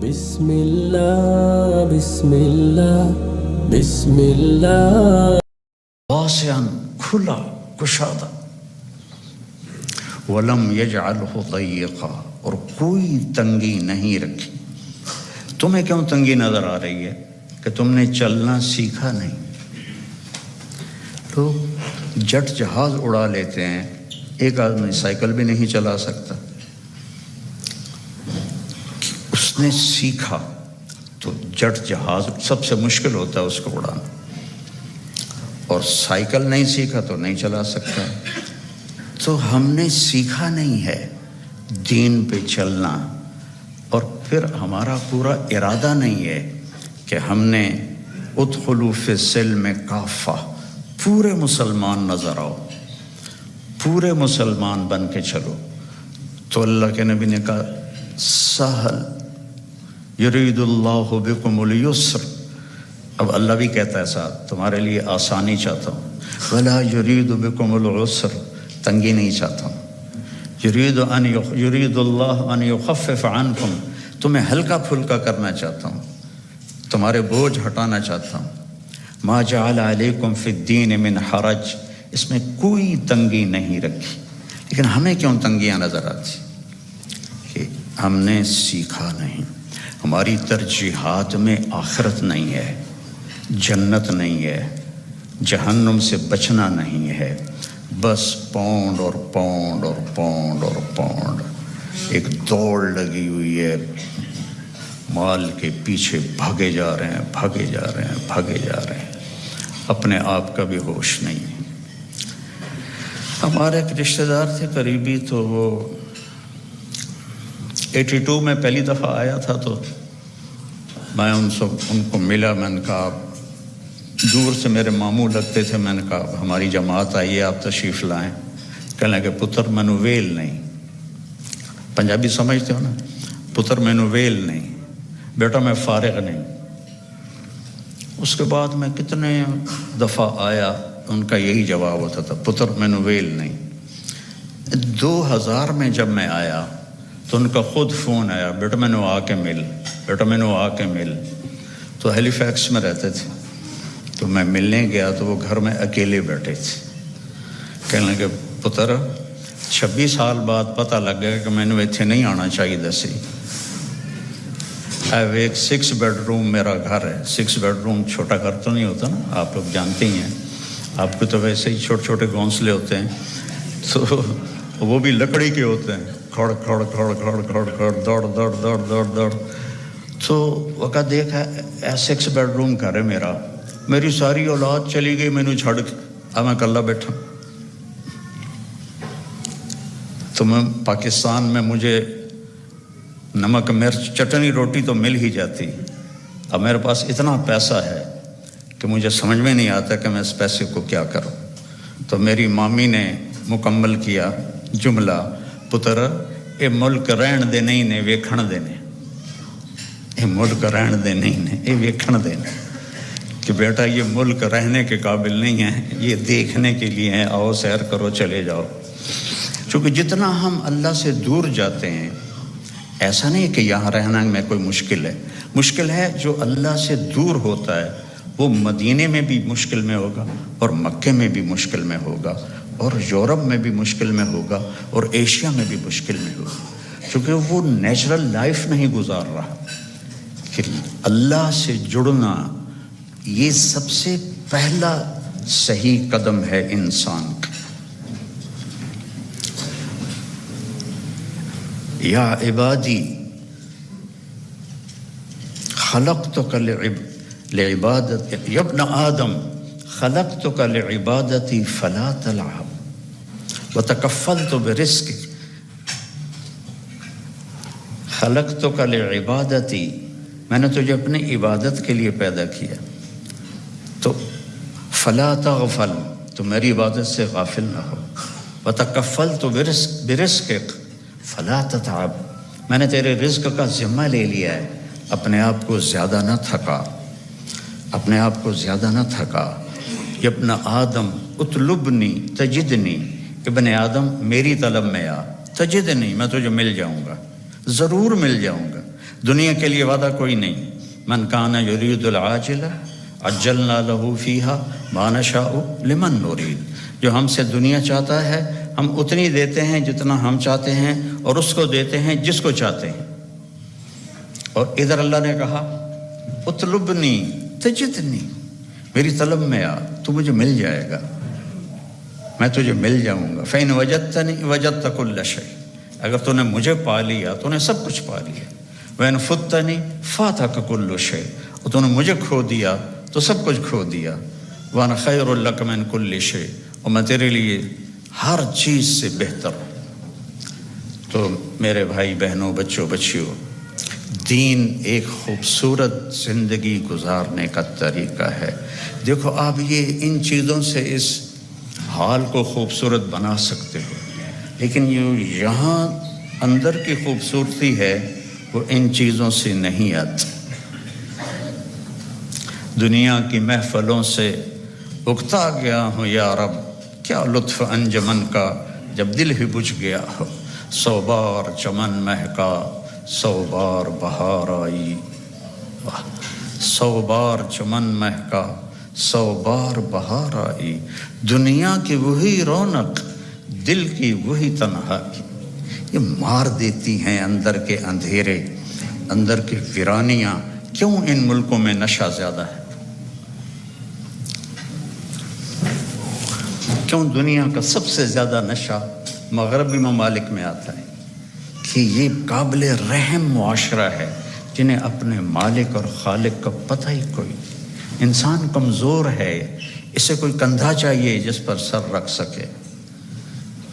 بسم اللہ بسم اللہ بسم اللہ واسعاً کھلا کشادہ، ولم یجعلہ ضیقا، اور کوئی تنگی نہیں رکھی۔ تمہیں کیوں تنگی نظر آ رہی ہے؟ کہ تم نے چلنا سیکھا نہیں۔ لوگ جٹ جہاز اڑا لیتے ہیں، ایک آدمی سائیکل بھی نہیں چلا سکتا۔ اس نے سیکھا تو جٹ جہاز سب سے مشکل ہوتا ہے اس کو اڑانا، اور سائیکل نہیں سیکھا تو نہیں چلا سکتا۔ تو ہم نے سیکھا نہیں ہے دین پہ چلنا، اور پھر ہمارا پورا ارادہ نہیں ہے کہ ہم نے ادخلوا فی السلم کافہ، پورے مسلمان نظر آؤ، پورے مسلمان بن کے چلو۔ تو اللہ کے نبی نے کہا سہل، یرید اللہ بکم الیسر، اب اللہ بھی کہتا ہے ساتھ تمہارے لیے آسانی چاہتا ہوں، ولا یرید بکم العسر، تنگی نہیں چاہتا ہوں۔ یرید اللہ ان یخفف عنکم، تمہیں ہلکا پھلکا کرنا چاہتا ہوں، تمہارے بوجھ ہٹانا چاہتا ہوں۔ ما جعل علیکم فی الدین من حرج، اس میں کوئی تنگی نہیں رکھی۔ لیکن ہمیں کیوں تنگیاں نظر آتی؟ کہ ہم نے سیکھا نہیں، ہماری ترجیحات میں آخرت نہیں ہے، جنت نہیں ہے، جہنم سے بچنا نہیں ہے، بس پاؤنڈ اور پاؤنڈ اور پاؤنڈ اور پاؤنڈ، ایک دوڑ لگی ہوئی ہے، مال کے پیچھے بھاگے جا رہے ہیں، بھاگے جا رہے ہیں، بھاگے جا رہے ہیں، اپنے آپ کا بھی ہوش نہیں۔ ہمارے ایک رشتہ دار تھے قریبی، تو وہ 82 میں پہلی دفعہ آیا تھا، تو میں ان کو ملا، میں نے کہا دور سے میرے ماموں لگتے تھے، میں نے کہا ہماری جماعت آئی ہے، آپ تشریف لائیں۔ کہنے لگے پتر مینو ویل نہیں، پنجابی سمجھتے ہو نا، پتر مینو ویل نہیں، بیٹا میں فارغ نہیں۔ اس کے بعد میں کتنے دفعہ آیا، ان کا یہی جواب ہوتا تھا، پتر مینو ویل نہیں۔ 2000 میں جب میں آیا تو ان کا خود فون آیا، بیٹا مینو آ کے مل، بیٹا مینو آ کے مل۔ تو ہیلی فیکس میں رہتے تھے، تو میں ملنے گیا تو وہ گھر میں اکیلے بیٹھے تھے۔ کہنے لگے پتر 26 سال بعد پتہ لگ گیا کہ میں نے اتنے نہیں آنا چاہیے دسی۔ ایک 6 بیڈ روم میرا گھر ہے، 6 بیڈ روم چھوٹا گھر تو نہیں ہوتا نا، آپ لوگ جانتے ہی ہیں، آپ کو تو ویسے ہی چھوٹے چھوٹے گھونسلے ہوتے ہیں، تو وہ بھی لکڑی کے ہوتے ہیں، کھڑ کھڑ کھڑ کھڑ کھڑ کھڑ دوڑ دوڑ دوڑ دوڑ دوڑ۔ تو وقت دیکھا 6 بیڈ روم گھر ہے میرا، میری ساری اولاد چلی گئی مینو چھڑ کے، اب میں کلا بیٹھا۔ تو میں پاکستان میں مجھے نمک مرچ چٹنی روٹی تو مل ہی جاتی، اب میرے پاس اتنا پیسہ ہے کہ مجھے سمجھ میں نہیں آتا کہ میں اس پیسے کو کیا کروں۔ تو میری مامی نے مکمل کیا جملہ، پتر اے ملک رہن دے نہیں نے ویکھن دے نے، اے ملک رہن دے نہیں نے اے ویکھن دے نے، کہ بیٹا یہ ملک رہنے کے قابل نہیں ہے، یہ دیکھنے کے لیے ہے، آؤ سیر کرو چلے جاؤ۔ چونکہ جتنا ہم اللہ سے دور جاتے ہیں، ایسا نہیں کہ یہاں رہنا میں کوئی مشکل ہے، مشکل ہے جو اللہ سے دور ہوتا ہے وہ مدینے میں بھی مشکل میں ہوگا، اور مکے میں بھی مشکل میں ہوگا، اور یورپ میں بھی مشکل میں ہوگا، اور ایشیا میں بھی مشکل میں ہوگا، چونکہ وہ نیچرل لائف نہیں گزار رہا۔ کہ اللہ سے جڑنا یہ سب سے پہلا صحیح قدم ہے انسان کا۔ یا عبادی خلقتک لعبادت، یا ابن آدم خلقتک لعبادتی فلا تلعب وتکفلت برزقک، خلقتک لعبادتی، میں نے تجھے اپنی عبادت کے لیے پیدا کیا، تو فلا تغفل، تو میری عبادت سے غافل نہ ہو، وتکفلت برزقک فلا تتعب، میں نے تیرے رزق کا ذمہ لے لیا ہے، اپنے آپ کو زیادہ نہ تھکا، اپنے آپ کو زیادہ نہ تھکا۔ ابن آدم اطلبنی تجدنی، ابن آدم میری طلب میں آ، تجدنی، میں تجھے مل جاؤں گا، ضرور مل جاؤں گا، دنیا کے لیے وعدہ کوئی نہیں. من کان یرید العاجلہ عجلنا لہ فیہا ما نشاء لمن نرید. جو ہم سے دنیا چاہتا ہے ہم اتنی دیتے ہیں جتنا ہم چاہتے ہیں اور اس کو دیتے ہیں جس کو چاہتے ہیں. اور ادھر اللہ نے کہا اطلبنی تجدنی، میری طلب میں آ تو مجھے مل جائے گا، میں تجھے مل جاؤں گا. فإن وجدتنی وجدت کل شیء، اگر تو نے مجھے پا لیا تو نے سب کچھ پا لیا. وإن فتنی فاتک کل شیء، اور تو نے مجھے کھو دیا تو سب کچھ کھو دیا. وأنا خیر لک من کل شیء، اور میں تیرے لیے ہر چیز سے بہتر ہوں. تو میرے بھائی بہنوں، بچوں بچیوں، دین ایک خوبصورت زندگی گزارنے کا طریقہ ہے. دیکھو آپ یہ ان چیزوں سے اس حال کو خوبصورت بنا سکتے ہو، لیکن یہ یہاں اندر کی خوبصورتی ہے وہ ان چیزوں سے نہیں آتی. دنیا کی محفلوں سے اکتا گیا ہوں یا رب، کیا لطف انجمن کا جب دل ہی بجھ گیا ہو. 100 بار چمن مہکا 100 بار بہار آئی، 100 بار چمن مہکا 100 بار بہار آئی. دنیا کی وہی رونق، دل کی وہی تنہائی، یہ مار دیتی ہیں اندر کے اندھیرے، اندر کی ویرانیاں. کیوں ان ملکوں میں نشہ زیادہ ہے؟ کیوں دنیا کا سب سے زیادہ نشہ مغربی ممالک میں آتا ہے؟ کہ یہ قابل رحم معاشرہ ہے جنہیں اپنے مالک اور خالق کا پتہ ہی کوئی. انسان کمزور ہے، اسے کوئی کندھا چاہیے جس پر سر رکھ سکے.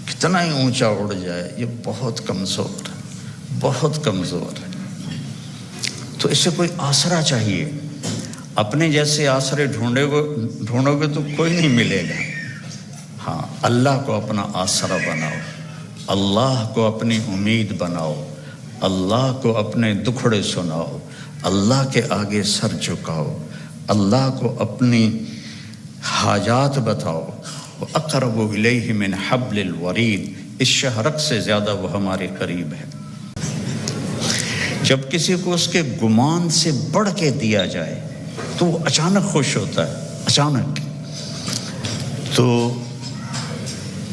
کتنا ہی اونچا اڑ جائے یہ بہت کمزور ہے، بہت کمزور ہے. تو اسے کوئی آسرا چاہیے. اپنے جیسے آسرے ڈھونڈو گے تو کوئی نہیں ملے گا. ہاں، اللہ کو اپنا آسرا بناؤ، اللہ کو اپنی امید بناؤ، اللہ کو اپنے دکھڑے سناؤ، اللہ کے آگے سر جھکاؤ، اللہ کو اپنی حاجات بتاؤ. وَأَقْرَبُ إِلَيْهِ مِنْ حَبْلِ الْوَرِيدِ، اس شہرک سے زیادہ وہ ہمارے قریب ہے. جب کسی کو اس کے گمان سے بڑھ کے دیا جائے تو وہ اچانک خوش ہوتا ہے، اچانک. تو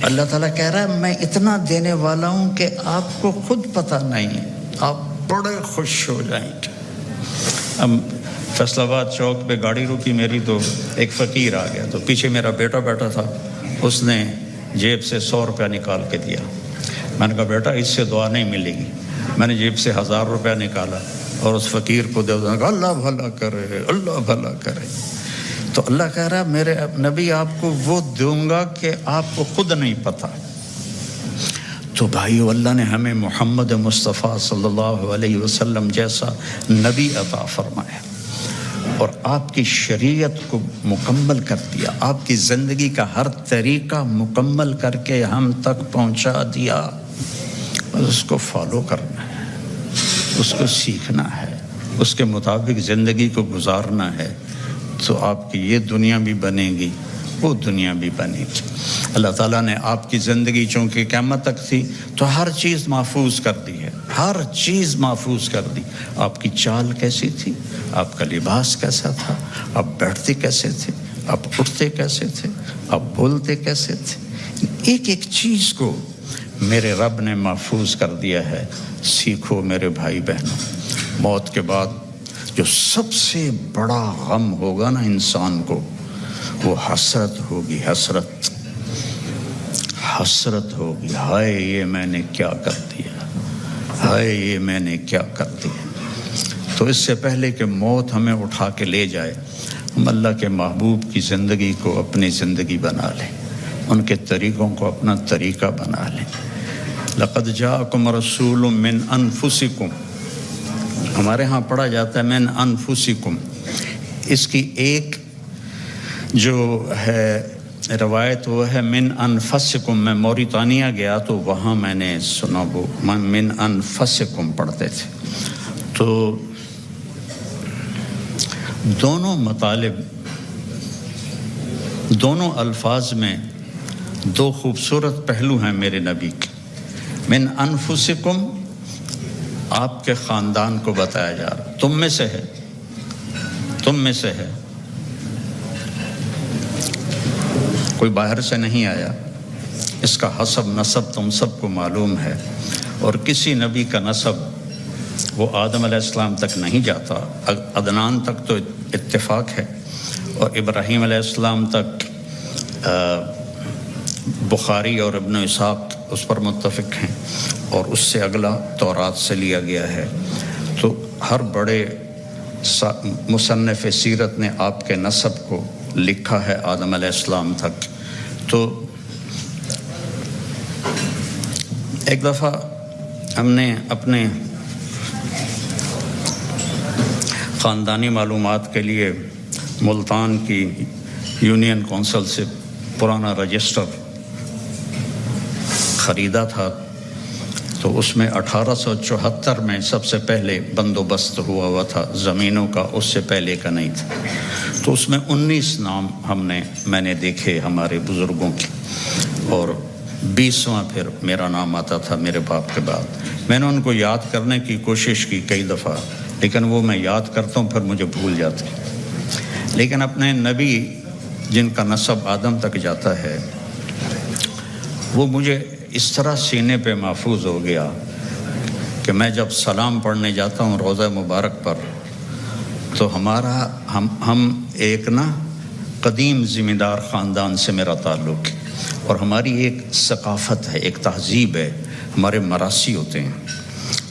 اللہ تعالیٰ کہہ رہا ہے میں اتنا دینے والا ہوں کہ آپ کو خود پتہ نہیں، آپ بڑے خوش ہو جائیں گے. اب فیصل آباد چوک پہ گاڑی رکی میری تو ایک فقیر آ گیا، تو پیچھے میرا بیٹا بیٹھا تھا، اس نے جیب سے 100 روپیہ نکال کے دیا. میں نے کہا بیٹا اس سے دعا نہیں ملے گی. میں نے جیب سے 1000 روپیہ نکالا اور اس فقیر کو دے دیا. اللہ بھلا کرے، اللہ بھلا کرے. تو اللہ کہہ رہا ہے میرے نبی آپ کو وہ دوں گا کہ آپ کو خود نہیں پتہ. تو بھائیو، اللہ نے ہمیں محمد مصطفیٰ صلی اللہ علیہ وسلم جیسا نبی عطا فرمایا اور آپ کی شریعت کو مکمل کر دیا، آپ کی زندگی کا ہر طریقہ مکمل کر کے ہم تک پہنچا دیا. بس اس کو فالو کرنا ہے، اس کو سیکھنا ہے، اس کے مطابق زندگی کو گزارنا ہے، تو آپ کی یہ دنیا بھی بنے گی، وہ دنیا بھی بنے گی. اللہ تعالیٰ نے آپ کی زندگی چونکہ قیامت تک تھی تو ہر چیز محفوظ کر دی ہے، ہر چیز محفوظ کر دی. آپ کی چال کیسی تھی، آپ کا لباس کیسا تھا، آپ بیٹھتے کیسے تھے، آپ اٹھتے کیسے تھے، آپ بولتے کیسے تھے، ایک ایک چیز کو میرے رب نے محفوظ کر دیا ہے. سیکھو میرے بھائی بہنوں. موت کے بعد جو سب سے بڑا غم ہوگا نا انسان کو، وہ حسرت ہوگی. حسرت، حسرت ہوگی. ہائے یہ میں نے کیا کر دیا، ہائے یہ میں نے کیا کر دیا. تو اس سے پہلے کہ موت ہمیں اٹھا کے لے جائے، ہم اللہ کے محبوب کی زندگی کو اپنی زندگی بنا لیں، ان کے طریقوں کو اپنا طریقہ بنا لیں. لقد جاءکم رسول من انفسکم، ہمارے ہاں پڑھا جاتا ہے من انفسکم. اس کی ایک جو ہے روایت وہ ہے من انفسکم. میں موریتانیہ گیا تو وہاں میں نے سنا وہ من انفسکم پڑھتے تھے. تو دونوں مطالب، دونوں الفاظ میں دو خوبصورت پہلو ہیں میرے نبی کے. من انفسکم، آپ کے خاندان کو بتایا جا رہا، تم میں سے ہے، تم میں سے ہے، کوئی باہر سے نہیں آیا، اس کا حسب نسب تم سب کو معلوم ہے، اور کسی نبی کا نسب وہ آدم علیہ السلام تک نہیں جاتا، عدنان تک تو اتفاق ہے، اور ابراہیم علیہ السلام تک بخاری اور ابن اسحاق اس پر متفق ہیں، اور اس سے اگلا تورات سے لیا گیا ہے۔ تو ہر بڑے مصنف سیرت نے آپ کے نسب کو لکھا ہے آدم علیہ السلام تک۔ تو ایک دفعہ ہم نے اپنے خاندانی معلومات کے لیے ملتان کی یونین کونسل سے پرانا رجسٹر خریدا تھا، تو اس میں 1874 میں سب سے پہلے بندوبست ہوا تھا زمینوں کا، اس سے پہلے کا نہیں تھا۔ تو اس میں 19 نام میں نے دیکھے ہمارے بزرگوں کے، اور 20واں پھر میرا نام آتا تھا میرے باپ کے بعد۔ میں نے ان کو یاد کرنے کی کوشش کی کئی دفعہ، لیکن وہ میں یاد کرتا ہوں پھر مجھے بھول جاتے ہیں۔ لیکن اپنے نبی جن کا نسب آدم تک جاتا ہے، وہ مجھے اس طرح سینے پہ محفوظ ہو گیا کہ میں جب سلام پڑھنے جاتا ہوں روضہ مبارک پر، تو ہم ایک قدیم ذمہ دار خاندان سے میرا تعلق ہے، اور ہماری ایک ثقافت ہے، ایک تہذیب ہے، ہمارے مراسی ہوتے ہیں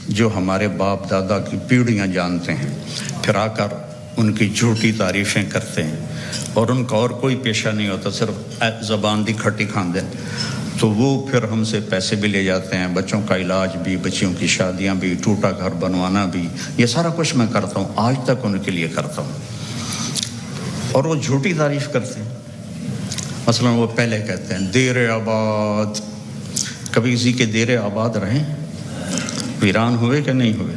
جو ہمارے باپ دادا کی پیڑھیاں جانتے ہیں، پھر آ کر ان کی جھوٹی تعریفیں کرتے ہیں، اور ان کا اور کوئی پیشہ نہیں ہوتا، صرف زبان دی کھٹی کھاندے، تو وہ پھر ہم سے پیسے بھی لے جاتے ہیں، بچوں کا علاج بھی، بچیوں کی شادیاں بھی، ٹوٹا گھر بنوانا بھی، یہ سارا کچھ میں کرتا ہوں، آج تک ان کے لیے کرتا ہوں، اور وہ جھوٹی تعریف کرتے ہیں۔ مثلا وہ پہلے کہتے ہیں دیر آباد، کبھی کسی کے دیر آباد رہیں؟ ویران ہوئے کہ نہیں ہوئے؟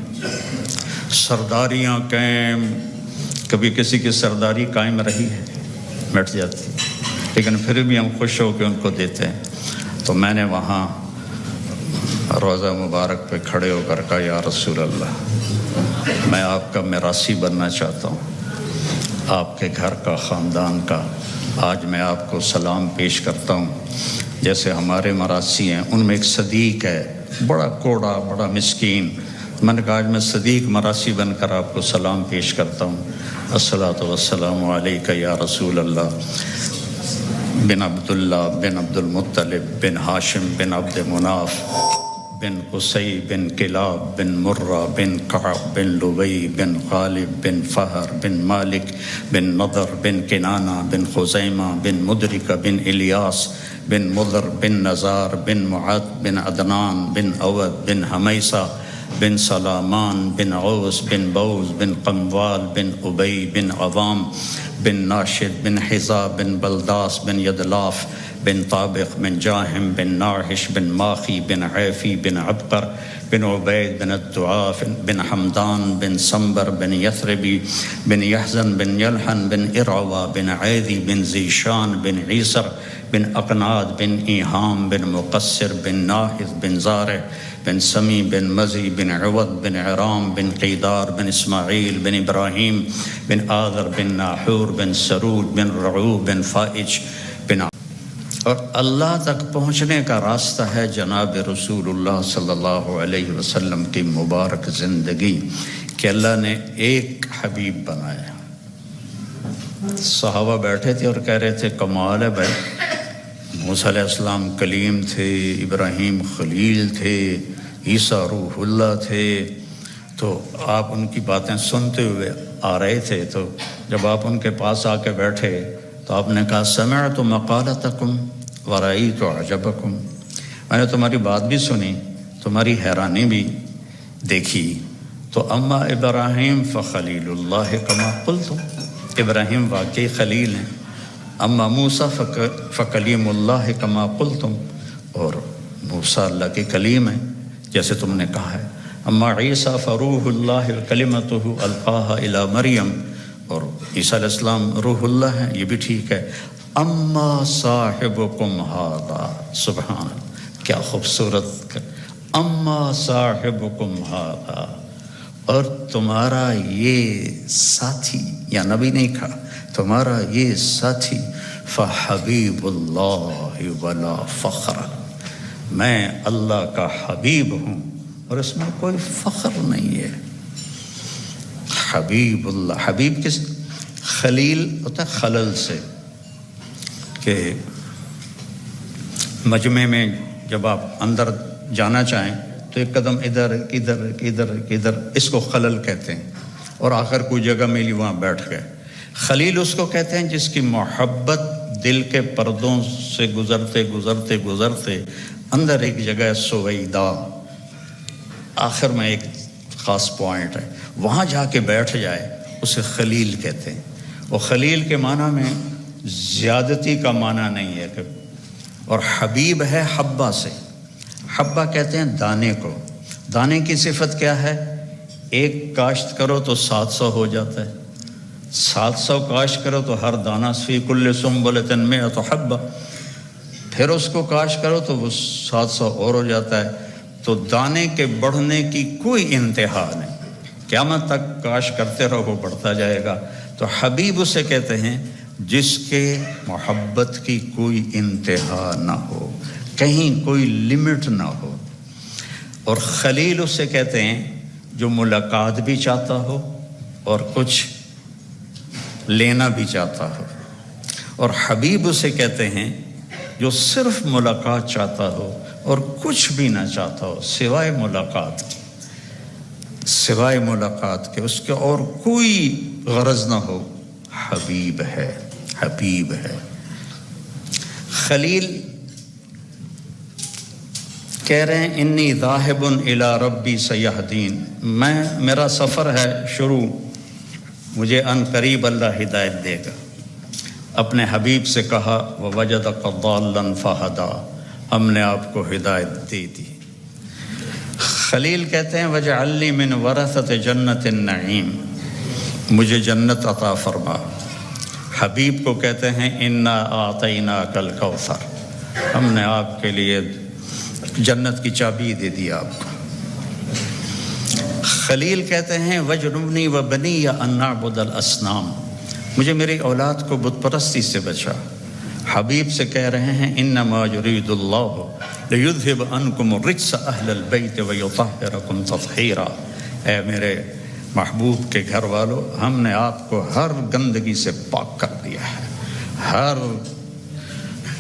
سرداریاں قائم، کبھی کسی کی سرداری قائم رہی ہے؟ مٹ جاتی، لیکن پھر بھی ہم خوش ہو کے ان کو دیتے ہیں۔ تو میں نے وہاں روضہ مبارک پہ کھڑے ہو کر کہا، یا رسول اللہ، میں آپ کا میراثی بننا چاہتا ہوں، آپ کے گھر کا، خاندان کا۔ آج میں آپ کو سلام پیش کرتا ہوں، جیسے ہمارے مراثی ہیں، ان میں ایک صدیق ہے، بڑا کوڑا، بڑا مسکین۔ میں نے کہا آج میں صدیق مراثی بن کر آپ کو سلام پیش کرتا ہوں، الصلاۃ والسلام علیک یا رسول اللہ، بن عبداللہ بن عبد المطلب بن ہاشم بن عبد مناف بن قصی بن کلاب بن مرہ بن کعب بن لبی بن غالب بن فہر بن مالک بن نضر بن کنانہ بن خزیمہ بن مدرکہ بن الیاس بن مضر بن نزار بن معد بن عدنان بن اود بن حمیسہ بن سلامان بن عوس بن بوز بن قموال بن ابی بن عوام بن ناشد بن حذا بن بلداس بن یدلاف بن طابق بن جاہم بن ناحش بن ماخی بن عیفی بن عبقر بن عبید بن الدعاف بن حمدان بن سنبر بن یثربی بن یحزن بن یلحن بن ارعوا بن عیدی بن زیشان بن عیسر بن اقناد بن ایہام بن مقصر بن ناحذ بن زارع بن سمی بن مزی بن عوض بن عرام بن قیدار بن اسماعیل بن ابراہیم بن آذر بن ناحور بن سرود بن رعو بن فائج بن، اور اللہ تک پہنچنے کا راستہ ہے جناب رسول اللہ صلی اللہ علیہ وسلم کی مبارک زندگی، کہ اللہ نے ایک حبیب بنایا۔ صحابہ بیٹھے تھے اور کہہ رہے تھے کمال ہے بھائی، موسیٰ علیہ السلام کلیم تھے، ابراہیم خلیل تھے، عیسیٰ روح اللہ تھے، تو آپ ان کی باتیں سنتے ہوئے آ رہے تھے، تو جب آپ ان کے پاس آ کے بیٹھے تو آپ نے کہا سمعت مقالتکم ورأیت عجبکم، میں نے تمہاری بات بھی سنی، تمہاری حیرانی بھی دیکھی، تو اما ابراہیم فخلیل اللہ کما قلتم، ابراہیم واقعی خلیل ہیں، اما موسیٰ فکلیم اللہ کما قلتم، اور موسیٰ اللہ کے کلیم ہیں جیسے تم نے کہا ہے، اما عیسیٰ فروح اللہ کلمتہ القاہا الی مریم، اور عیسیٰ علیہ السلام روح اللہ ہیں، یہ بھی ٹھیک ہے، اما صاحبکم ھذا، سبحان اللہ، کیا خوبصورت، اما صاحبکم ھذا، اور تمہارا یہ ساتھی، یا نبی نہیں کہا، تمہارا یہ ساتھی فحبیب اللہ ولا فخر، میں اللہ کا حبیب ہوں اور اس میں کوئی فخر نہیں ہے۔ حبیب اللہ، حبیب کس، خلیل ہوتا ہے خلل سے، کہ مجمع میں جب آپ اندر جانا چاہیں تو ایک قدم ادھر ادھر ادھر ادھر، اس کو خلل کہتے ہیں، اور آخر کوئی جگہ ملی وہاں بیٹھ گئے۔ خلیل اس کو کہتے ہیں جس کی محبت دل کے پردوں سے گزرتے گزرتے گزرتے اندر ایک جگہ سویدہ، آخر میں ایک خاص پوائنٹ ہے، وہاں جا کے بیٹھ جائے، اسے خلیل کہتے ہیں۔ اور خلیل کے معنی میں زیادتی کا معنی نہیں ہے کہ، اور حبیب ہے حبہ سے، حبہ کہتے ہیں دانے کو۔ دانے کی صفت کیا ہے؟ ایک کاشت کرو تو 700 ہو جاتا ہے، 700 کاشت کرو تو ہر دانہ فی کل سنبلۃ مئۃ حبہ، پھر اس کو کاشت کرو تو وہ 700 اور ہو جاتا ہے۔ تو دانے کے بڑھنے کی کوئی انتہا نہیں، قیامت تک کاشت کرتے رہو، بڑھتا جائے گا۔ تو حبیب اسے کہتے ہیں جس کے محبت کی کوئی انتہا نہ ہو، کہیں کوئی لمٹ نہ ہو۔ اور خلیل اسے کہتے ہیں جو ملاقات بھی چاہتا ہو اور کچھ لینا بھی چاہتا ہو، اور حبیب اسے کہتے ہیں جو صرف ملاقات چاہتا ہو اور کچھ بھی نہ چاہتا ہو سوائے ملاقات کی، سوائے ملاقات کے، اس کے اور کوئی غرض نہ ہو، حبیب ہے، حبیب ہے۔ خلیل کہہ رہے ہیں انی ذاہب الی ربی سیہدین، میرا سفر ہے شروع، مجھے ان قریب اللہ ہدایت دے گا۔ اپنے حبیب سے کہا ووجدک ضالا فہدی، ہم نے آپ کو ہدایت دے دی۔ خلیل کہتے ہیں وجعل لی من ورثۃ جنت النعیم، مجھے جنت عطا فرما۔ حبیب کو کہتے ہیں انا اعطیناک الکوثر، ہم نے آپ کے لیے جنت کی چابی دے دی آپ کو۔ خلیل کہتے ہیں وجنبنی وبنی ان نعبد الاصنام، مجھے میری اولاد کو بت پرستی سے بچا۔ حبیب سے کہہ رہے ہیں انما یرید اللہ لیذھب عنکم الرجس اہل البیت ویطہرکم تطہیرا، اے میرے محبوب کے گھر والوں، ہم نے آپ کو ہر گندگی سے پاک کر دیا ہے، ہر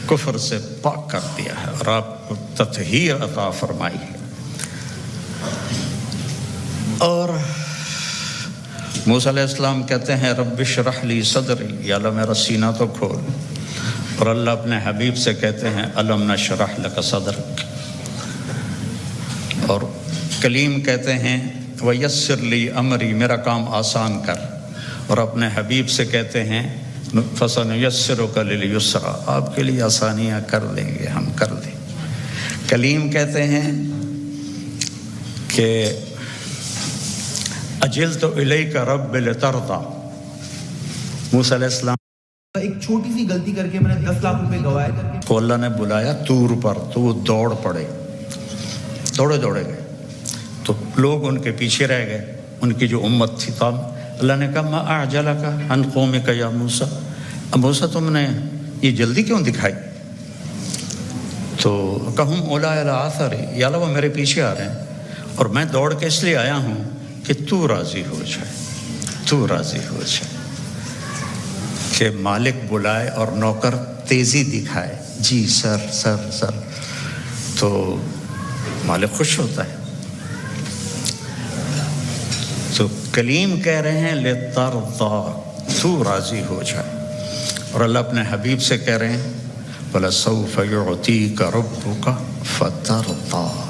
کفر سے پاک کر دیا ہے، اور آپ کو تطہیر عطا فرمائی ہے۔ اور موسیٰ علیہ السلام کہتے ہیں رب اشرح لی صدری، یا اللہ میرا سینہ تو کھول، اور اللہ اپنے حبیب سے کہتے ہیں الم نشرح لک صدرک۔ اور کلیم کہتے ہیں ویسر لی امری، میرا کام آسان کر، اور اپنے حبیب سے کہتے ہیں فسنیسرک للیسرا، آپ کے لیے آسانیاں کر دیں گے، ہم کر دیں۔ کلیم کہتے ہیں کہ اجلت الیک رب لترضی، موسیٰ علیہ السلام ایک چھوٹی سی غلطی کر کے میں نے 10 لاکھ روپے گوائے، کو اللہ نے بلایا طور پر، تو وہ دوڑ پڑے، دوڑے گئے، تو لوگ ان کے پیچھے رہ گئے، ان کی جو امت تھی۔ تب اللہ نے کہا ما اعجلک عن قومک یا موسیٰ، اب موسیٰ تم نے یہ جلدی کیوں دکھائی؟ تو کہم اولی علی آثری، یا اللہ وہ میرے پیچھے آ رہے ہیں، اور میں دوڑ کے اس لیے آیا ہوں کہ تو راضی ہو جائے، تو راضی ہو جائے، کہ مالک بلائے اور نوکر تیزی دکھائے، جی سر، تو مالک خوش ہوتا ہے۔ تو کلیم کہہ رہے ہیں لترضی، تو راضی ہو جائے، اور اللہ اپنے حبیب سے کہہ رہے ہیں وَلَسَوْفَ يُعْطِيكَ رَبُّكَ فَتَرْضَىٰ،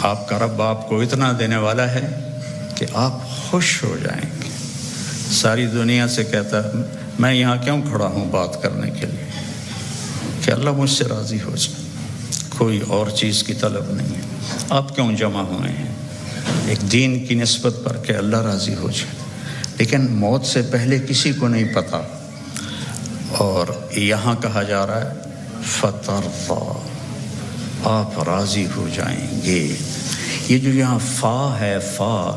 آپ کا رب آپ کو اتنا دینے والا ہے کہ آپ خوش ہو جائیں گے۔ ساری دنیا سے کہتا ہے میں یہاں کیوں کھڑا ہوں بات کرنے کے لیے، کہ اللہ مجھ سے راضی ہو جائے، کوئی اور چیز کی طلب نہیں ہے۔ آپ کیوں جمع ہوئے ہیں؟ ایک دین کی نسبت پر کہ اللہ راضی ہو جائے، لیکن موت سے پہلے کسی کو نہیں پتہ، اور یہاں کہا جا رہا ہے فترضیٰ، آپ راضی ہو جائیں گے۔ یہ جو یہاں فا ہے، فا،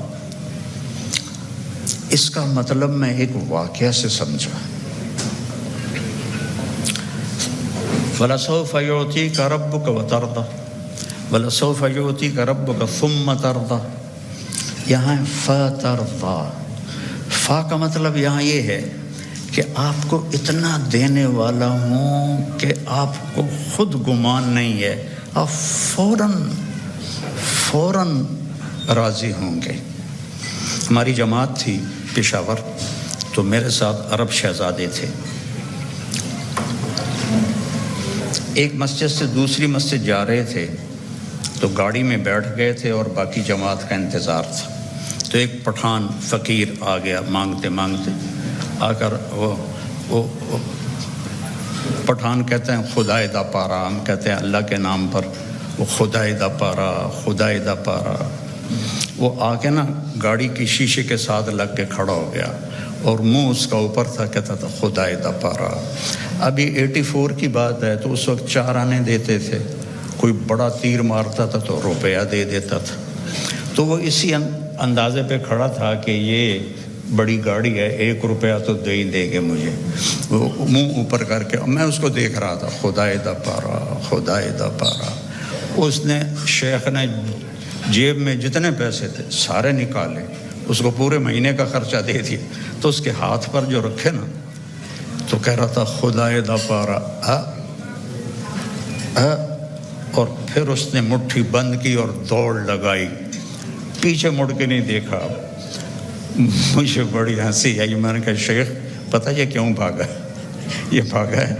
اس کا مطلب میں ایک واقعہ سے سمجھا۔ وَلَسَوْفَ يُعْطِيكَ رَبُّكَ وَتَرْضَىٰ وَلَسَوْفَ يُعْطِيكَ رَبُّكَ ثُمَّ تَرْضَىٰ، یہاں فَتَرْضَىٰ، فا کا مطلب یہاں یہ ہے کہ آپ کو اتنا دینے والا ہوں کہ آپ کو خود گمان نہیں ہے، آپ فوراً راضی ہوں گے۔ ہماری جماعت تھی پشاور، تو میرے ساتھ عرب شہزادے تھے۔ ایک مسجد سے دوسری مسجد جا رہے تھے تو گاڑی میں بیٹھ گئے تھے اور باقی جماعت کا انتظار تھا۔ تو ایک پٹھان فقیر آ گیا مانگتے مانگتے، آ کر وہ پٹھان کہتے ہیں خدائے دا پارا، ہم کہتے ہیں اللہ کے نام پر، وہ خدائے دا پارا، خدائے دا پارا۔ وہ آ کے نا گاڑی کی شیشے کے ساتھ لگ کے کھڑا ہو گیا اور منہ اس کا اوپر تھا، کہتا تھا خدائے دا پارا۔ ابھی 84 کی بات ہے، تو اس وقت 4 آنے دیتے تھے، کوئی بڑا تیر مارتا تھا تو روپیہ دے دیتا تھا۔ تو وہ اسی اندازے پہ کھڑا تھا کہ یہ بڑی گاڑی ہے، 1 روپیہ تو دے ہی دے گے مجھے۔ وہ منہ اوپر کر کے میں اس کو دیکھ رہا تھا، خدائے دا پارا، خدائے دا پارا۔ اس نے، شیخ نے جیب میں جتنے پیسے تھے سارے نکالے، اس کو پورے مہینے کا خرچہ دے دیا۔ تو اس کے ہاتھ پر جو رکھے نا، تو کہہ رہا تھا خدائے دا پارا، اور پھر اس نے مٹھی بند کی اور دوڑ لگائی، پیچھے مڑ کے نہیں دیکھا۔ مجھے بڑی ہنسی آئی، میں نے کہا شیخ پتہ یہ کیوں بھاگا؟ یہ بھاگا ہے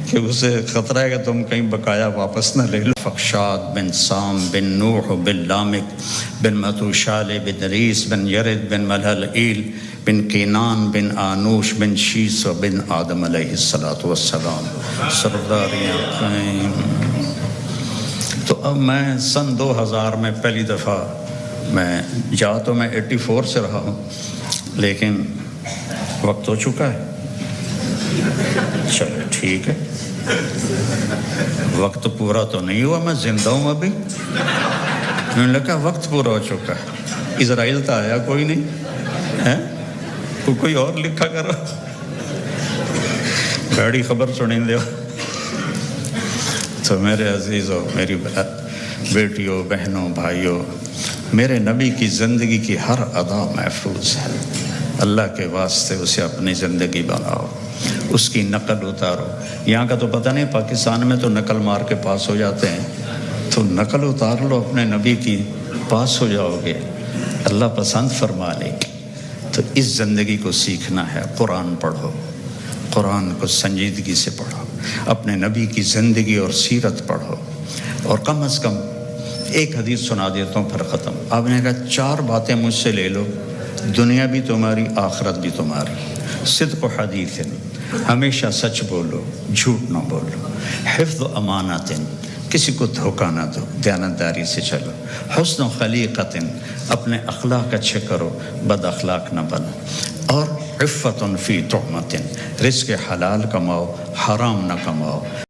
کہ اسے خطرہ ہے کہ تم کہیں بقایا واپس نہ لے لو۔ فخشاد بن سام بن نوح بن لامک بن متوشال بن ریس بن یرد بن ملحلئیل بن کینان بن آنوش بن شیس بن آدم علیہ السلام سرداریاں قائم۔ تو اب میں سن 2000 میں پہلی دفعہ، میں تو میں 84 سے رہا ہوں، لیکن وقت ہو چکا ہے۔ چلو ٹھیک ہے، وقت پورا تو نہیں ہوا، میں زندہ ہوں ابھی۔ میں نے لگا وقت پورا ہو چکا ہے، اسرائیل تو آیا کوئی نہیں ہے، کوئی اور لکھا کرو، بڑی خبر سنیں دے۔ تو میرے عزیزوں، میری بیٹیوں، بہنوں، بھائیوں، میرے نبی کی زندگی کی ہر ادا محفوظ ہے۔ اللہ کے واسطے اسے اپنی زندگی بناؤ، اس کی نقل اتارو۔ یہاں کا تو پتہ نہیں، پاکستان میں تو نقل مار کے پاس ہو جاتے ہیں، تو نقل اتار لو اپنے نبی کی، پاس ہو جاؤ گے، اللہ پسند فرما لے گی۔ تو اس زندگی کو سیکھنا ہے، قرآن پڑھو، قرآن کو سنجیدگی سے پڑھو، اپنے نبی کی زندگی اور سیرت پڑھو، اور کم از کم ایک حدیث سنا دیتا ہوں پھر ختم۔ آپ نے کہا 4 باتیں مجھ سے لے لو، دنیا بھی تمہاری، آخرت بھی تمہاری۔ صدق و حدیث، ہمیشہ سچ بولو، جھوٹ نہ بولو۔ حفظ و امانت، کسی کو دھوکہ نہ دو، دیانتداری سے چلو۔ حسن و خلیقت، اپنے اخلاق اچھے کرو، بد اخلاق نہ بنو۔ اور عفت فی تہمت، رزق حلال کماؤ، حرام نہ کماؤ۔